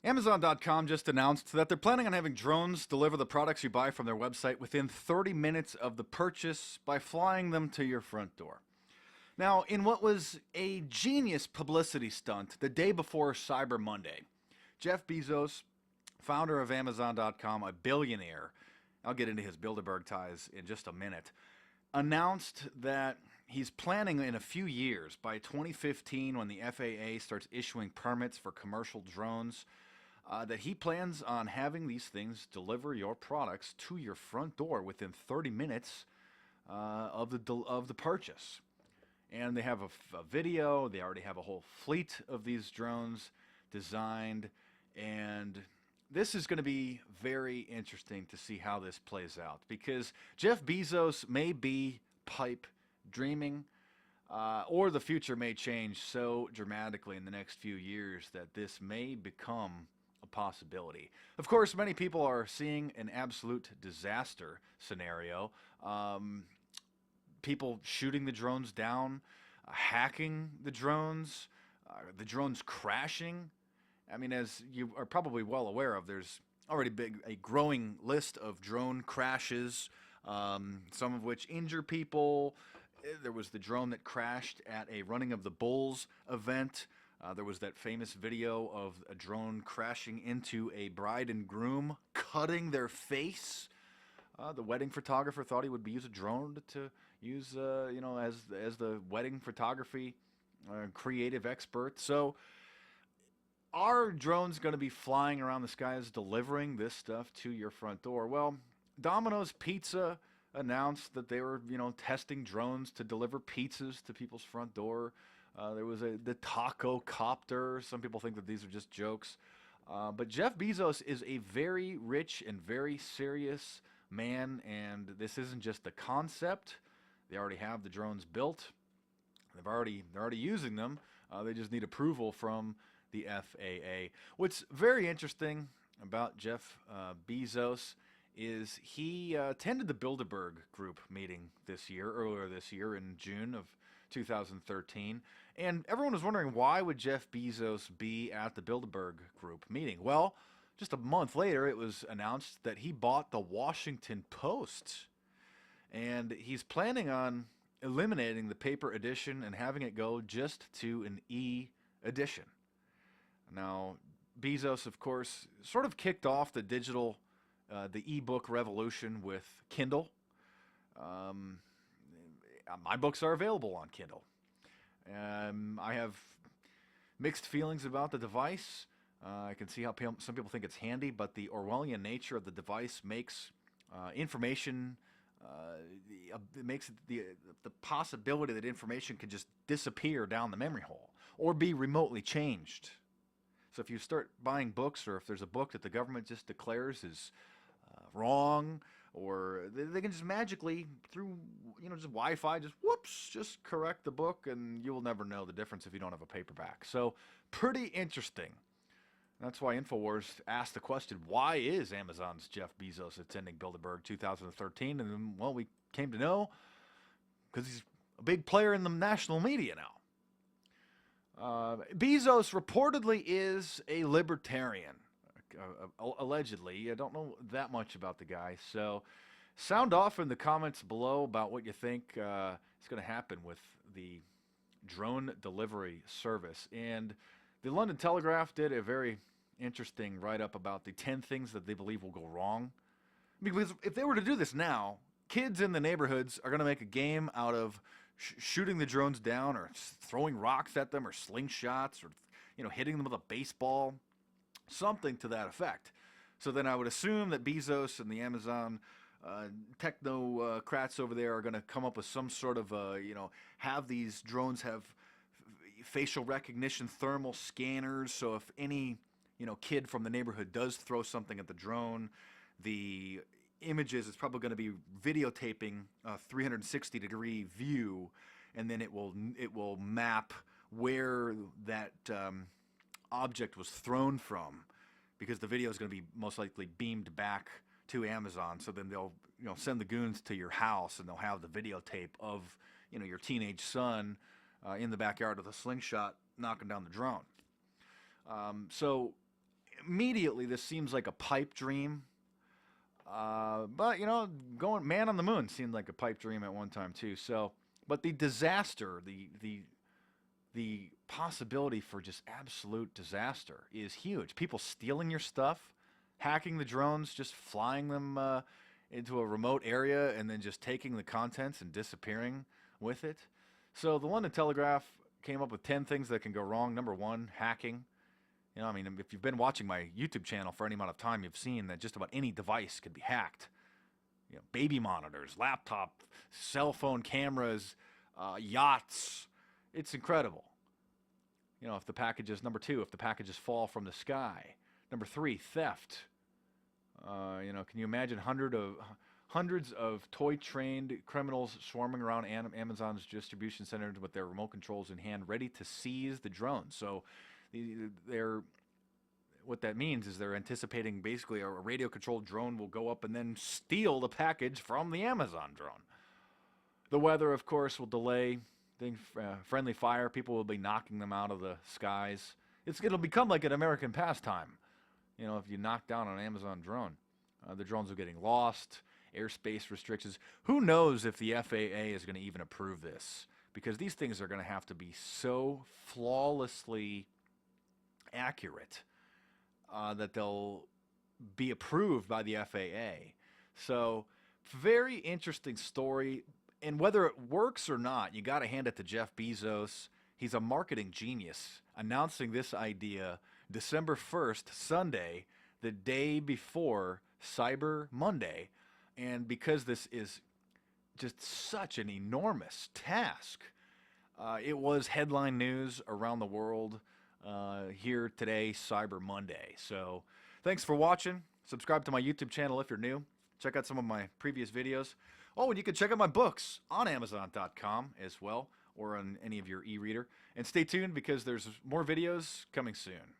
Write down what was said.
Amazon.com just announced that they're planning on having drones deliver the products you buy from their website within 30 minutes of the purchase by flying them to your front door. Now, in what was a genius publicity stunt the day before Cyber Monday, Jeff Bezos, founder of Amazon.com, a billionaire, I'll get into his Bilderberg ties in just a minute, announced that he's planning in a few years, by 2015 when the FAA starts issuing permits for commercial drones, that he plans on having these things deliver your products to your front door within 30 minutes of the purchase. And they have a video. They already have a whole fleet of these drones designed, and this is going to be very interesting to see how this plays out, because Jeff Bezos may be pipe dreaming, or the future may change so dramatically in the next few years that this may become a possibility. Of course, many people are seeing an absolute disaster scenario. People shooting the drones down, hacking the drones crashing. I mean, as you are probably well aware of, there's already a growing list of drone crashes, some of which injure people. There was the drone that crashed at a Running of the Bulls event. There was that famous video of a drone crashing into a bride and groom, cutting their face. The wedding photographer thought he would use a drone to use, as the wedding photography creative expert. So, are drones going to be flying around the skies delivering this stuff to your front door? Well, Domino's Pizza announced that they were, testing drones to deliver pizzas to people's front door. There was the taco copter. Some people think that these are just jokes. But Jeff Bezos is a very rich and very serious man, and this isn't just a concept. They already have the drones built. They're already using them. They just need approval from the FAA. What's very interesting about Jeff Bezos is he attended the Bilderberg Group meeting earlier this year in June of 2013, and everyone was wondering, why would Jeff Bezos be at the Bilderberg Group meeting? Well, just a month later, it was announced that he bought the Washington Post, and he's planning on eliminating the paper edition and having it go just to an e-edition. Now, Bezos, of course, sort of kicked off the e-book revolution with Kindle. My books are available on Kindle. I have mixed feelings about the device. I can see how some people think it's handy, but the Orwellian nature of the device makes information, it makes the possibility that information could just disappear down the memory hole or be remotely changed. So if you start buying books, or if there's a book that the government just declares is wrong, or they can just magically, through just Wi-Fi, just correct the book, and you will never know the difference if you don't have a paperback. So pretty interesting. That's why Infowars asked the question, why is Amazon's Jeff Bezos attending Bilderberg 2013? And then, well, we came to know because he's a big player in the national media now. Bezos reportedly is a libertarian, allegedly. I don't know that much about the guy, so sound off in the comments below about what you think is going to happen with the drone delivery service. And the London Telegraph did a very interesting write-up about the 10 things that they believe will go wrong. Because if they were to do this now, kids in the neighborhoods are going to make a game out of shooting the drones down, or throwing rocks at them, or slingshots, or hitting them with a baseball, something to that effect. So then I would assume that Bezos and the Amazon technocrats over there are going to come up with some sort of have these drones have facial recognition thermal scanners, so if any kid from the neighborhood does throw something at the drone, the images is probably going to be videotaping a 360-degree view, and then it will map where that object was thrown from, because the video is going to be most likely beamed back to Amazon. So then they'll send the goons to your house, and they'll have the videotape of your teenage son in the backyard with a slingshot knocking down the drone. So immediately this seems like a pipe dream. But you know, going man on the moon seemed like a pipe dream at one time too. So, but the disaster, the possibility for just absolute disaster is huge. People stealing your stuff, hacking the drones, just flying them into a remote area, and then just taking the contents and disappearing with it. So the London Telegraph came up with 10 things that can go wrong. Number one, hacking. You know, I mean, if you've been watching my YouTube channel for any amount of time, you've seen that just about any device could be hacked. You know, baby monitors, laptop, cell phone cameras, yachts. It's incredible. You know, if the packages, number two, if the packages fall from the sky. Number three, theft. You know, can you imagine hundreds of toy-trained criminals swarming around Amazon's distribution centers with their remote controls in hand, ready to seize the drones? So what that means is they're anticipating basically a radio-controlled drone will go up and then steal the package from the Amazon drone. The weather, of course, will delay friendly fire. People will be knocking them out of the skies. It'll become like an American pastime. You know, if you knock down an Amazon drone, the drones are getting lost. Airspace restrictions. Who knows if the FAA is going to even approve this? Because these things are going to have to be so flawlessly accurate that they'll be approved by the FAA. So, very interesting story. And whether it works or not, you got to hand it to Jeff Bezos. He's a marketing genius, announcing this idea December 1st, Sunday, the day before Cyber Monday. And because this is just such an enormous task, it was headline news around the world here today, Cyber Monday. So thanks for watching. Subscribe to my YouTube channel if you're new. Check out some of my previous videos. Oh, and you can check out my books on Amazon.com as well, or on any of your e-reader. And stay tuned because there's more videos coming soon.